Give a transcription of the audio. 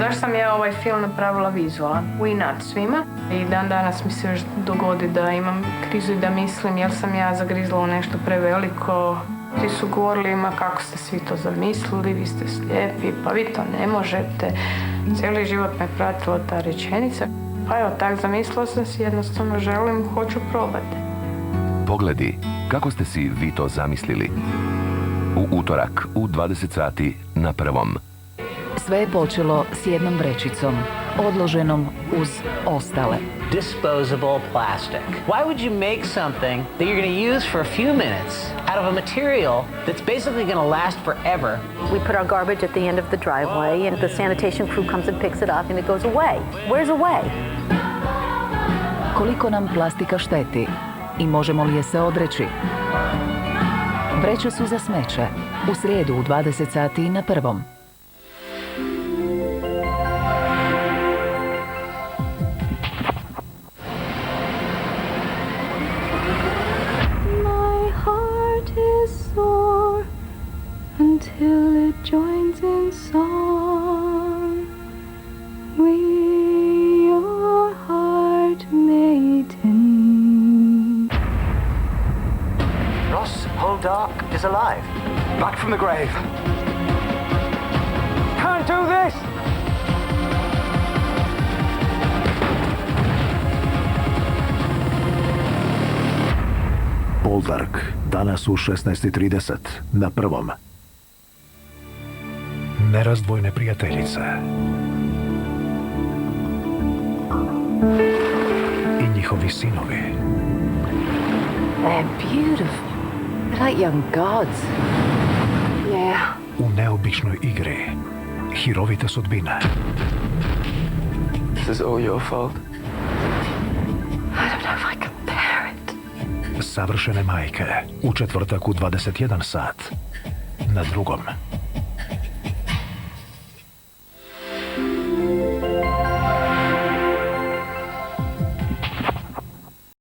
Zašto sam ja ovaj film napravila vizualan? U inat svima. I dan danas mi se još dogodi da imam krizu i da mislim jel sam ja zagrizla u nešto preveliko. Ti su govorili, ma kako ste svi to zamislili, vi ste slijepi, pa vi to ne možete. Cijeli život me pratila ta rečenica. Pa evo, tak zamislila sam si, jednostavno želim, hoću probati. Pogledi, kako ste si vi to zamislili? U utorak, u 20 sati, na Prvom. Sve je počelo s jednom vrećicom, odloženom uz ostale. Disposable plastic. Why would you make something that you're going to use for a few minutes out of a material that's basically going to last forever? We put our garbage at the end of the driveway and the sanitation crew comes and picks it up and it goes away. Where's away? Koliko nam plastika šteti i možemo li je se odreći? Vreće su za smeće. U srijedu u 20 sati na Prvom. Until it joins in song, we your heart maiden. Ross Poldark is alive, back from the grave. Can't do this! Poldark, danas u 16:30 na Prvom. Nerazdvojne prijateljice i njihovi sinovi. They're beautiful. They're like young gods. Yeah. U neobičnoj igri hirovite sudbine. This is all your fault. I don't know if I can bear it. Savršene majke u četvrtak u 21 sat na Drugom.